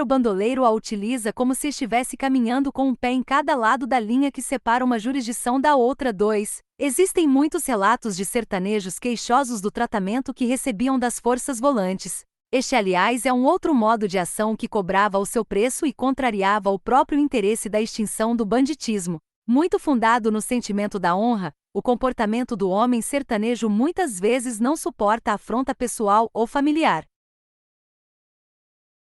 O bandoleiro a utiliza como se estivesse caminhando com um pé em cada lado da linha que separa uma jurisdição da outra. 2. Existem muitos relatos de sertanejos queixosos do tratamento que recebiam das forças volantes. Este, aliás, é um outro modo de ação que cobrava o seu preço e contrariava o próprio interesse da extinção do banditismo. Muito fundado no sentimento da honra, o comportamento do homem sertanejo muitas vezes não suporta a afronta pessoal ou familiar.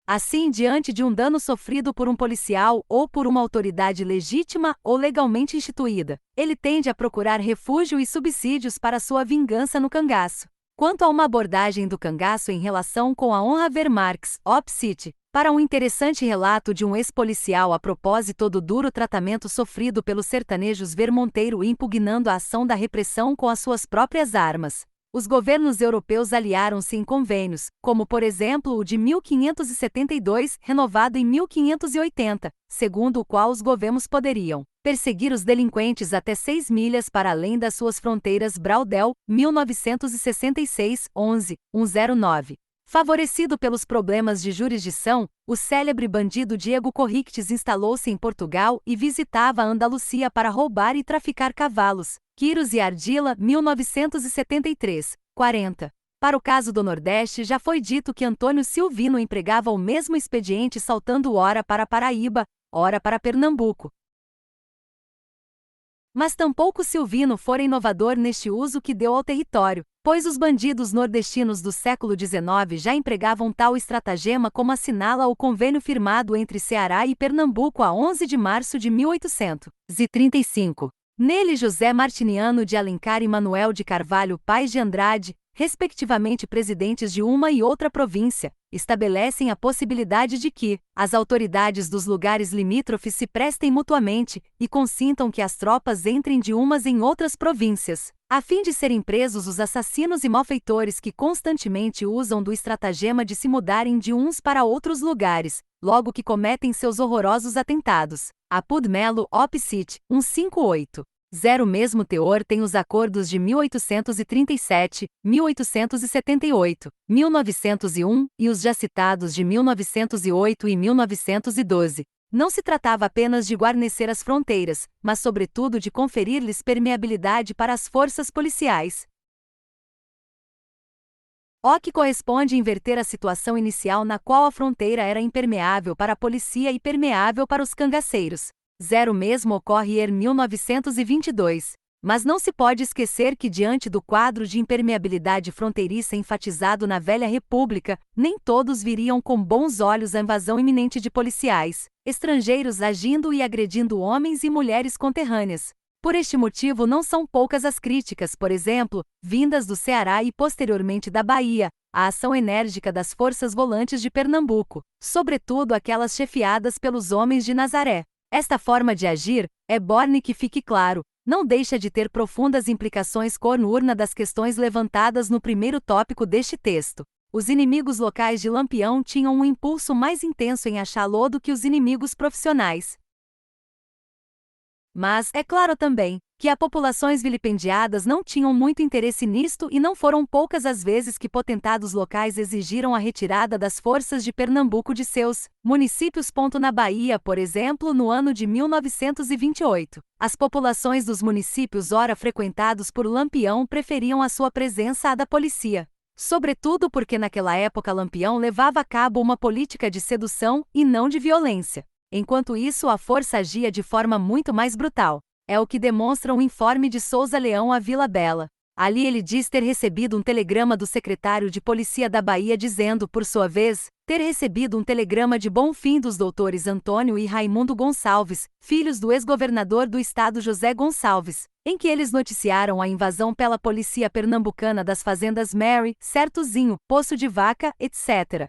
Assim, diante de um dano sofrido por um policial ou por uma autoridade legítima ou legalmente instituída, ele tende a procurar refúgio e subsídios para sua vingança no cangaço. Quanto a uma abordagem do cangaço em relação com a honra, ver Marx, Op. Cit. Para um interessante relato de um ex-policial a propósito do duro tratamento sofrido pelos sertanejos, ver Monteiro impugnando a ação da repressão com as suas próprias armas. Os governos europeus aliaram-se em convênios, como por exemplo o de 1572, renovado em 1580, segundo o qual os governos poderiam perseguir os delinquentes até 6 milhas para além das suas fronteiras. Braudel, 1966, 11-109. Favorecido pelos problemas de jurisdição, o célebre bandido Diego Corrictes instalou-se em Portugal e visitava a Andalucia para roubar e traficar cavalos. Quiros e Ardila, 1973, 40. Para o caso do Nordeste, já foi dito que Antônio Silvino empregava o mesmo expediente, saltando ora para Paraíba, ora para Pernambuco. Mas tampouco Silvino fora inovador neste uso que deu ao território, pois os bandidos nordestinos do século XIX já empregavam tal estratagema, como assinala o convênio firmado entre Ceará e Pernambuco a 11 de março de 1835. Nele, José Martiniano de Alencar e Manuel de Carvalho Paes de Andrade, respectivamente presidentes de uma e outra província, estabelecem a possibilidade de que as autoridades dos lugares limítrofes se prestem mutuamente e consintam que as tropas entrem de umas em outras províncias, a fim de serem presos os assassinos e malfeitores que constantemente usam do estratagema de se mudarem de uns para outros lugares, logo que cometem seus horrorosos atentados. Apud Melo, Op. Cit. 158. O mesmo teor tem os acordos de 1837, 1878, 1901 e os já citados de 1908 e 1912. Não se tratava apenas de guarnecer as fronteiras, mas sobretudo de conferir-lhes permeabilidade para as forças policiais. O que corresponde inverter a situação inicial na qual a fronteira era impermeável para a polícia e permeável para os cangaceiros. O mesmo ocorre em 1922. Mas não se pode esquecer que, diante do quadro de impermeabilidade fronteiriça enfatizado na velha República, nem todos viriam com bons olhos a invasão iminente de policiais estrangeiros agindo e agredindo homens e mulheres conterrâneas. Por este motivo, não são poucas as críticas, por exemplo, vindas do Ceará e posteriormente da Bahia, à ação enérgica das forças volantes de Pernambuco, sobretudo aquelas chefiadas pelos homens de Nazaré. Esta forma de agir, é borne que fique claro, não deixa de ter profundas implicações corno-urna das questões levantadas no primeiro tópico deste texto. Os inimigos locais de Lampião tinham um impulso mais intenso em achá-lo do que os inimigos profissionais. Mas, é claro também, que as populações vilipendiadas não tinham muito interesse nisto e não foram poucas as vezes que potentados locais exigiram a retirada das forças de Pernambuco de seus municípios. Na Bahia, por exemplo, no ano de 1928, as populações dos municípios ora frequentados por Lampião preferiam a sua presença à da polícia. Sobretudo porque naquela época Lampião levava a cabo uma política de sedução e não de violência. Enquanto isso, a força agia de forma muito mais brutal. É o que demonstra um informe de Souza Leão à Vila Bela. Ali ele diz ter recebido um telegrama do secretário de Polícia da Bahia dizendo, por sua vez, ter recebido um telegrama de Bonfim dos doutores Antônio e Raimundo Gonçalves, filhos do ex-governador do estado José Gonçalves, em que eles noticiaram a invasão pela polícia pernambucana das fazendas Mary, Certozinho, Poço de Vaca, etc.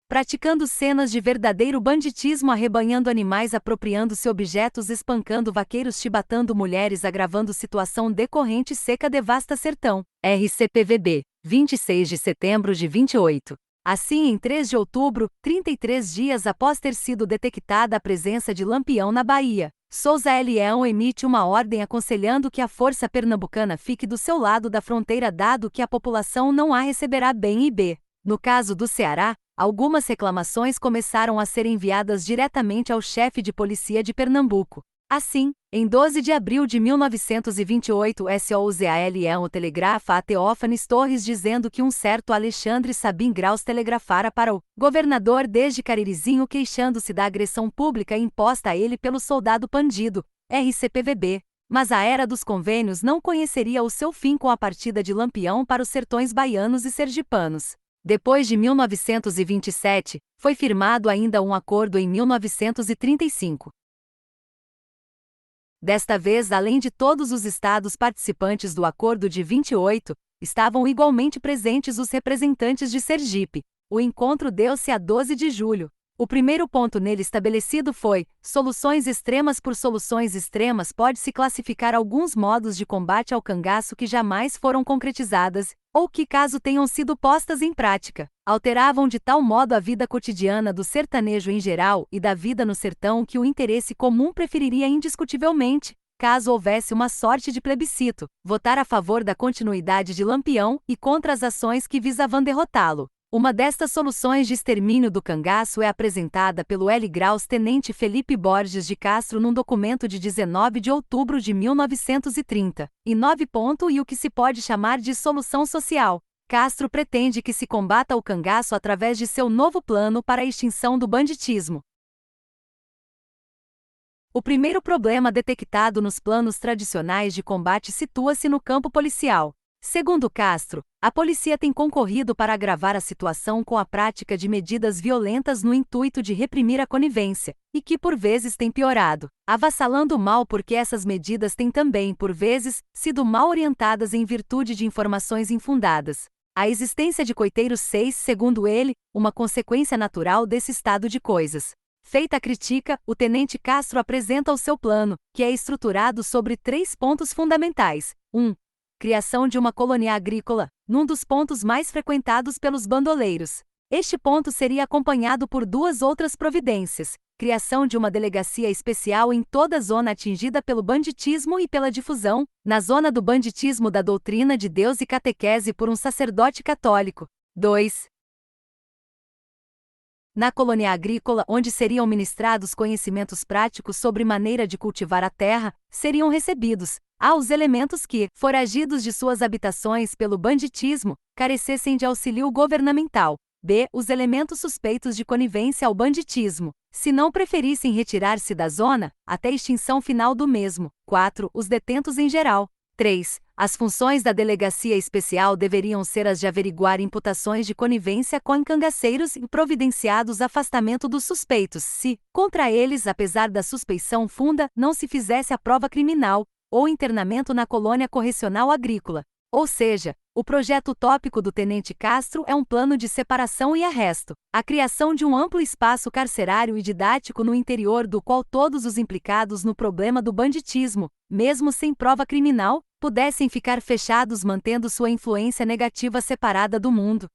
Praticando cenas de verdadeiro banditismo, arrebanhando animais, apropriando-se objetos, espancando vaqueiros, chibatando mulheres, agravando situação decorrente seca, devasta sertão. RCPVB, 26 de setembro de 28. Assim, em 3 de outubro, 33 dias após ter sido detectada a presença de Lampião na Bahia, Souza Leão emite uma ordem aconselhando que a força pernambucana fique do seu lado da fronteira, dado que a população não a receberá bem. E B. No caso do Ceará, algumas reclamações começaram a ser enviadas diretamente ao chefe de polícia de Pernambuco. Assim, em 12 de abril de 1928, Souza Leão telegrafa a Teófanes Torres dizendo que um certo Alexandre Sabim Graus telegrafara para o governador desde Caririzinho queixando-se da agressão pública imposta a ele pelo soldado bandido, RCPVB. Mas a era dos convênios não conheceria o seu fim com a partida de Lampião para os sertões baianos e sergipanos. Depois de 1927, foi firmado ainda um acordo em 1935. Desta vez, além de todos os estados participantes do Acordo de 28, estavam igualmente presentes os representantes de Sergipe. O encontro deu-se a 12 de julho. O primeiro ponto nele estabelecido foi: soluções extremas. Por soluções extremas pode-se classificar alguns modos de combate ao cangaço que jamais foram concretizadas, ou que, caso tenham sido postas em prática, alteravam de tal modo a vida cotidiana do sertanejo em geral e da vida no sertão que o interesse comum preferiria indiscutivelmente, caso houvesse uma sorte de plebiscito, votar a favor da continuidade de Lampião e contra as ações que visavam derrotá-lo. Uma destas soluções de extermínio do cangaço é apresentada pelo L. Graus Tenente Felipe Borges de Castro num documento de 19 de outubro de 1930, e 9. E o que se pode chamar de solução social. Castro pretende que se combata o cangaço através de seu novo plano para a extinção do banditismo. O primeiro problema detectado nos planos tradicionais de combate situa-se no campo policial. Segundo Castro, a polícia tem concorrido para agravar a situação com a prática de medidas violentas no intuito de reprimir a conivência, e que por vezes tem piorado, avassalando o mal, porque essas medidas têm também, por vezes, sido mal orientadas em virtude de informações infundadas. A existência de coiteiros 6, segundo ele, uma consequência natural desse estado de coisas. Feita a crítica, o tenente Castro apresenta o seu plano, que é estruturado sobre 3 pontos fundamentais. 1. Criação de uma colônia agrícola, num dos pontos mais frequentados pelos bandoleiros. Este ponto seria acompanhado por 2 outras providências: criação de uma delegacia especial em toda a zona atingida pelo banditismo e pela difusão, na zona do banditismo, da doutrina de Deus e catequese por um sacerdote católico. 2. Na colônia agrícola, onde seriam ministrados conhecimentos práticos sobre maneira de cultivar a terra, seriam recebidos os elementos que, foragidos de suas habitações pelo banditismo, carecessem de auxílio governamental. B. Os elementos suspeitos de conivência ao banditismo, se não preferissem retirar-se da zona, até a extinção final do mesmo. 4. Os detentos em geral. 3. As funções da delegacia especial deveriam ser as de averiguar imputações de conivência com cangaceiros e providenciados afastamento dos suspeitos se, contra eles, apesar da suspeição funda, não se fizesse a prova criminal, ou internamento na colônia correcional agrícola. Ou seja, o projeto utópico do tenente Castro é um plano de separação e arresto, a criação de um amplo espaço carcerário e didático no interior do qual todos os implicados no problema do banditismo, mesmo sem prova criminal, pudessem ficar fechados, mantendo sua influência negativa separada do mundo.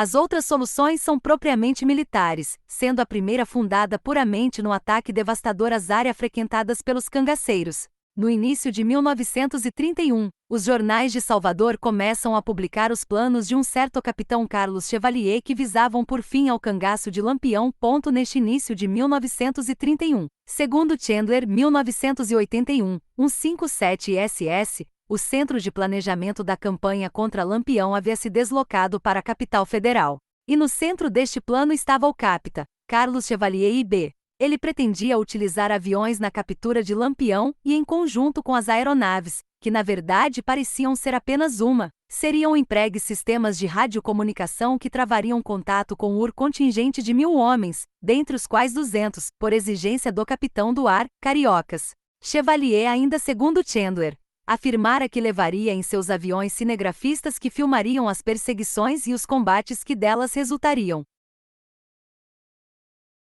As outras soluções são propriamente militares, sendo a primeira fundada puramente no ataque devastador às áreas frequentadas pelos cangaceiros. No início de 1931, os jornais de Salvador começam a publicar os planos de um certo capitão Carlos Chevalier que visavam por fim ao cangaço de Lampião. Neste início de 1931, segundo Chandler, 1981, 157 SS, o Centro de Planejamento da Campanha contra Lampião havia se deslocado para a capital federal. E no centro deste plano estava o capita, Carlos Chevalier IB. Ele pretendia utilizar aviões na captura de Lampião e em conjunto com as aeronaves, que na verdade pareciam ser apenas uma, seriam empregues sistemas de radiocomunicação que travariam contato com o contingente de 1.000 homens, dentre os quais 200, por exigência do capitão do ar, cariocas. Chevalier, ainda segundo Chandler, afirmara que levaria em seus aviões cinegrafistas que filmariam as perseguições e os combates que delas resultariam.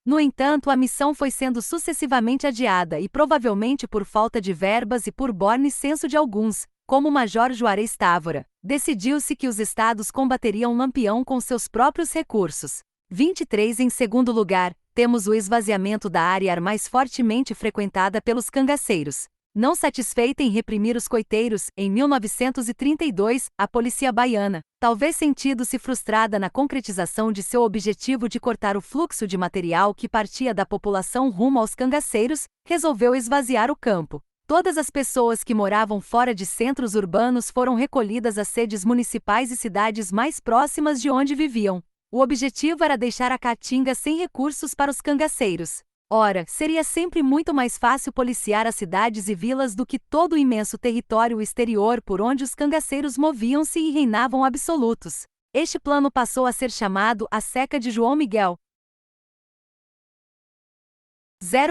No entanto, a missão foi sendo sucessivamente adiada e provavelmente por falta de verbas e por borne senso de alguns, como o Major Juarez Távora, decidiu-se que os estados combateriam Lampião com seus próprios recursos. 23. Em segundo lugar, temos o esvaziamento da área mais fortemente frequentada pelos cangaceiros. Não satisfeita em reprimir os coiteiros, em 1932, a polícia baiana, talvez sentindo-se frustrada na concretização de seu objetivo de cortar o fluxo de material que partia da população rumo aos cangaceiros, resolveu esvaziar o campo. Todas as pessoas que moravam fora de centros urbanos foram recolhidas às sedes municipais e cidades mais próximas de onde viviam. O objetivo era deixar a Caatinga sem recursos para os cangaceiros. Ora, seria sempre muito mais fácil policiar as cidades e vilas do que todo o imenso território exterior por onde os cangaceiros moviam-se e reinavam absolutos. Este plano passou a ser chamado a Seca de João Miguel.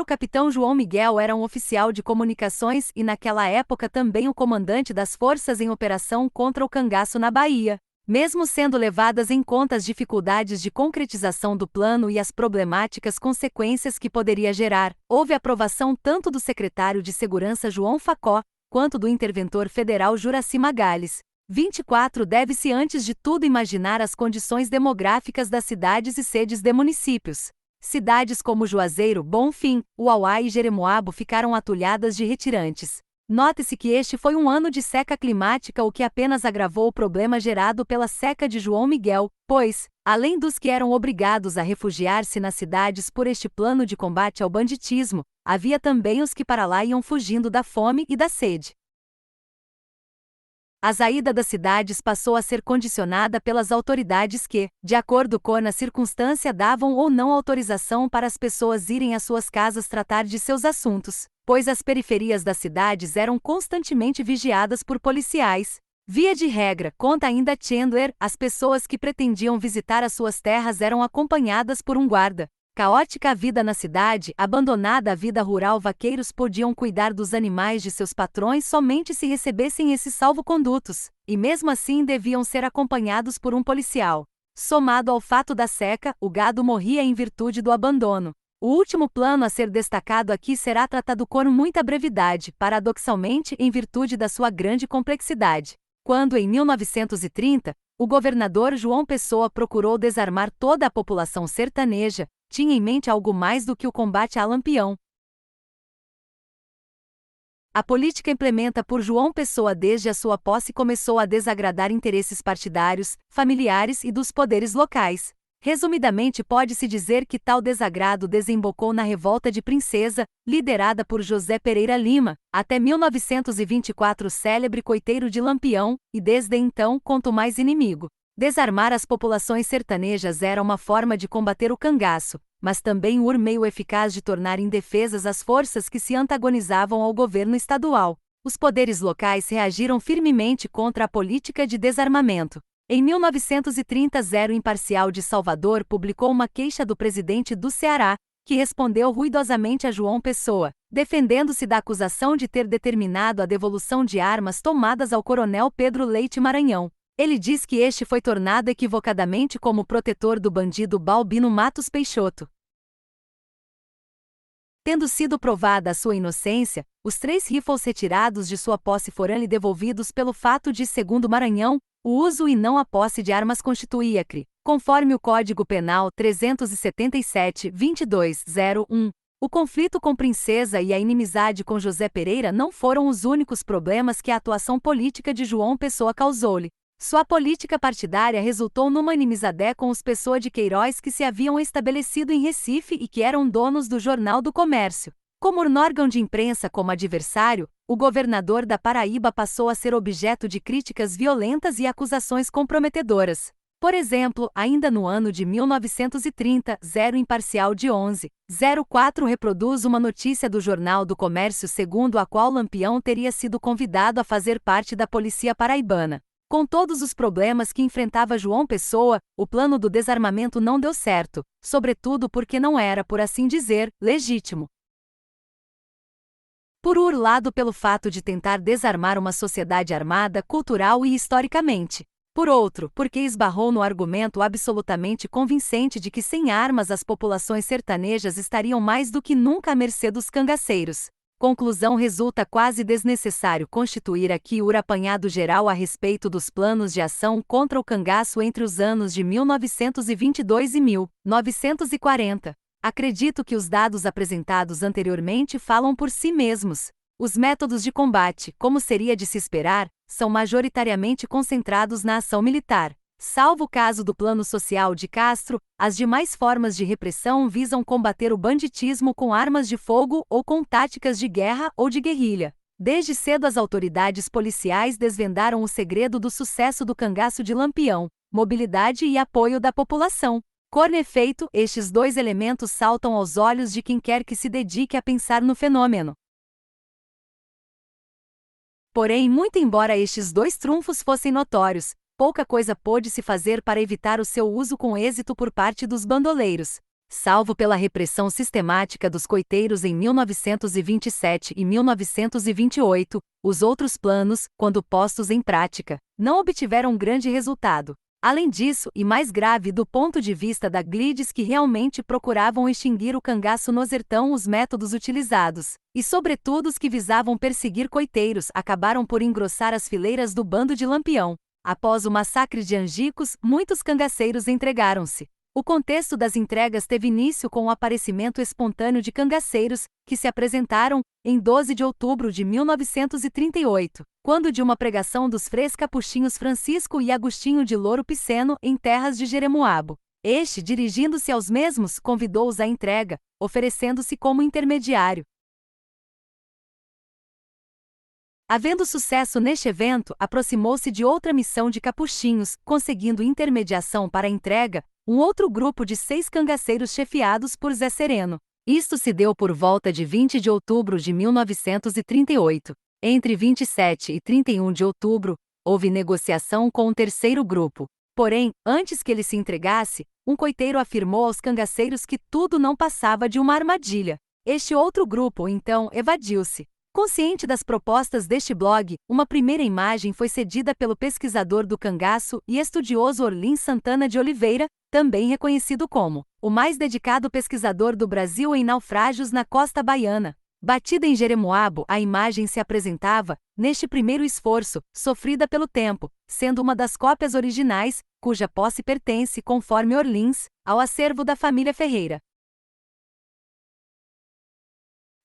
O capitão João Miguel era um oficial de comunicações e naquela época também o comandante das forças em operação contra o cangaço na Bahia. Mesmo sendo levadas em conta as dificuldades de concretização do plano e as problemáticas consequências que poderia gerar, houve aprovação tanto do secretário de Segurança João Facó, quanto do interventor federal Juraci Magalhães. 24. Deve-se antes de tudo imaginar as condições demográficas das cidades e sedes de municípios. Cidades como Juazeiro, Bonfim, Uauá e Jeremoabo ficaram atulhadas de retirantes. Note-se que este foi um ano de seca climática, o que apenas agravou o problema gerado pela seca de João Miguel, pois, além dos que eram obrigados a refugiar-se nas cidades por este plano de combate ao banditismo, havia também os que para lá iam fugindo da fome e da sede. A saída das cidades passou a ser condicionada pelas autoridades que, de acordo com a circunstância, davam ou não autorização para as pessoas irem às suas casas tratar de seus assuntos, pois as periferias das cidades eram constantemente vigiadas por policiais. Via de regra, conta ainda Chandler, as pessoas que pretendiam visitar as suas terras eram acompanhadas por um guarda. Caótica a vida na cidade, abandonada a vida rural, vaqueiros podiam cuidar dos animais de seus patrões somente se recebessem esses salvo-condutos, e mesmo assim deviam ser acompanhados por um policial. Somado ao fato da seca, o gado morria em virtude do abandono. O último plano a ser destacado aqui será tratado com muita brevidade, paradoxalmente em virtude da sua grande complexidade. Quando, em 1930, o governador João Pessoa procurou desarmar toda a população sertaneja, tinha em mente algo mais do que o combate a Lampião. A política implementada por João Pessoa desde a sua posse começou a desagradar interesses partidários, familiares e dos poderes locais. Resumidamente, pode-se dizer que tal desagrado desembocou na Revolta de Princesa, liderada por José Pereira Lima, até 1924 célebre coiteiro de Lampião, e desde então, quanto mais inimigo. Desarmar as populações sertanejas era uma forma de combater o cangaço, mas também um meio eficaz de tornar indefesas as forças que se antagonizavam ao governo estadual. Os poderes locais reagiram firmemente contra a política de desarmamento. Em 1930, Zero Imparcial de Salvador publicou uma queixa do presidente do Ceará, que respondeu ruidosamente a João Pessoa, defendendo-se da acusação de ter determinado a devolução de armas tomadas ao coronel Pedro Leite Maranhão. Ele diz que este foi tornado equivocadamente como protetor do bandido Balbino Matos Peixoto. Tendo sido provada a sua inocência, os 3 rifles retirados de sua posse foram-lhe devolvidos pelo fato de, segundo Maranhão, o uso e não a posse de armas constituía crime. Conforme o Código Penal 377-22-01, o conflito com Princesa e a inimizade com José Pereira não foram os únicos problemas que a atuação política de João Pessoa causou-lhe. Sua política partidária resultou numa inimizade com os Pessoa de Queiroz que se haviam estabelecido em Recife e que eram donos do Jornal do Comércio. Como órgão de imprensa como adversário, o governador da Paraíba passou a ser objeto de críticas violentas e acusações comprometedoras. Por exemplo, ainda no ano de 1930, Zero Imparcial de 11/04 reproduz uma notícia do Jornal do Comércio segundo a qual Lampião teria sido convidado a fazer parte da polícia paraibana. Com todos os problemas que enfrentava João Pessoa, o plano do desarmamento não deu certo, sobretudo porque não era, por assim dizer, legítimo. Por um lado, pelo fato de tentar desarmar uma sociedade armada, cultural e historicamente. Por outro, porque esbarrou no argumento absolutamente convincente de que sem armas as populações sertanejas estariam mais do que nunca à mercê dos cangaceiros. Conclusão: resulta quase desnecessário constituir aqui o apanhado geral a respeito dos planos de ação contra o cangaço entre os anos de 1922 e 1940. Acredito que os dados apresentados anteriormente falam por si mesmos. Os métodos de combate, como seria de se esperar, são majoritariamente concentrados na ação militar. Salvo o caso do Plano Social de Castro, as demais formas de repressão visam combater o banditismo com armas de fogo ou com táticas de guerra ou de guerrilha. Desde cedo as autoridades policiais desvendaram o segredo do sucesso do cangaço de Lampião: mobilidade e apoio da população. Com efeito, estes dois elementos saltam aos olhos de quem quer que se dedique a pensar no fenômeno. Porém, muito embora estes dois trunfos fossem notórios, pouca coisa pôde-se fazer para evitar o seu uso com êxito por parte dos bandoleiros. Salvo pela repressão sistemática dos coiteiros em 1927 e 1928, os outros planos, quando postos em prática, não obtiveram grande resultado. Além disso, e mais grave do ponto de vista da Glides, que realmente procuravam extinguir o cangaço no sertão, os métodos utilizados, e sobretudo os que visavam perseguir coiteiros, acabaram por engrossar as fileiras do bando de Lampião. Após o massacre de Angicos, muitos cangaceiros entregaram-se. O contexto das entregas teve início com o aparecimento espontâneo de cangaceiros, que se apresentaram, em 12 de outubro de 1938, quando de uma pregação dos frês capuchinhos Francisco e Agostinho de Louro Piceno, em terras de Jeremoabo. Este, dirigindo-se aos mesmos, convidou-os à entrega, oferecendo-se como intermediário. Havendo sucesso neste evento, aproximou-se de outra missão de capuchinhos, conseguindo intermediação para a entrega, um outro grupo de 6 cangaceiros chefiados por Zé Sereno. Isto se deu por volta de 20 de outubro de 1938. Entre 27 e 31 de outubro, houve negociação com um terceiro grupo. Porém, antes que ele se entregasse, um coiteiro afirmou aos cangaceiros que tudo não passava de uma armadilha. Este outro grupo, então, evadiu-se. Consciente das propostas deste blog, uma primeira imagem foi cedida pelo pesquisador do cangaço e estudioso Orlin Santana de Oliveira, também reconhecido como o mais dedicado pesquisador do Brasil em naufrágios na costa baiana. Batida em Jeremoabo, a imagem se apresentava, neste primeiro esforço, sofrida pelo tempo, sendo uma das cópias originais, cuja posse pertence, conforme Orlins, ao acervo da família Ferreira.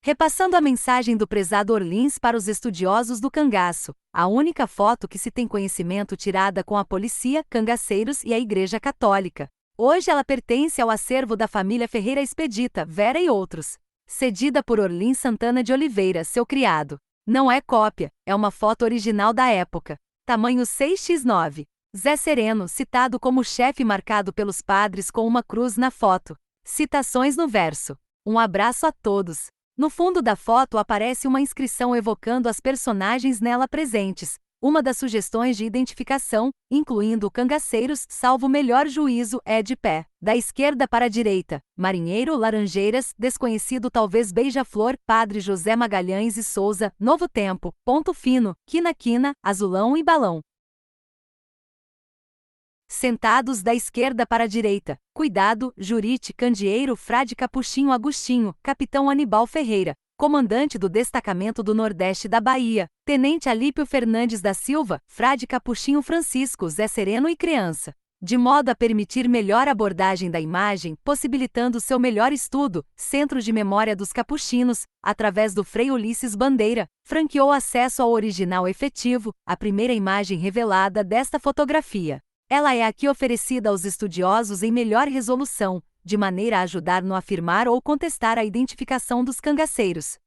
Repassando a mensagem do prezado Orlins para os estudiosos do cangaço, a única foto que se tem conhecimento tirada com a polícia, cangaceiros e a Igreja Católica. Hoje ela pertence ao acervo da família Ferreira Expedita, Vera e outros. Cedida por Orlin Santana de Oliveira, seu criado. Não é cópia, é uma foto original da época. Tamanho 6x9. Zé Sereno, citado como chefe marcado pelos padres com uma cruz na foto. Citações no verso. Um abraço a todos. No fundo da foto aparece uma inscrição evocando as personagens nela presentes, uma das sugestões de identificação, incluindo cangaceiros, salvo melhor juízo, é de pé. Da esquerda para a direita, Marinheiro, Laranjeiras, Desconhecido talvez Beija-Flor, Padre José Magalhães e Souza, Novo Tempo, Ponto Fino, Quina-Quina, Azulão e Balão. Sentados da esquerda para a direita, Cuidado, Jurite, Candeeiro, Frade Capuchinho Agostinho, Capitão Anibal Ferreira, comandante do destacamento do Nordeste da Bahia, Tenente Alípio Fernandes da Silva, Frade Capuchinho Francisco, Zé Sereno e criança. De modo a permitir melhor abordagem da imagem, possibilitando seu melhor estudo, Centro de Memória dos Capuchinos, através do Frei Ulisses Bandeira, franqueou acesso ao original efetivo, a primeira imagem revelada desta fotografia. Ela é aqui oferecida aos estudiosos em melhor resolução, de maneira a ajudar no afirmar ou contestar a identificação dos cangaceiros.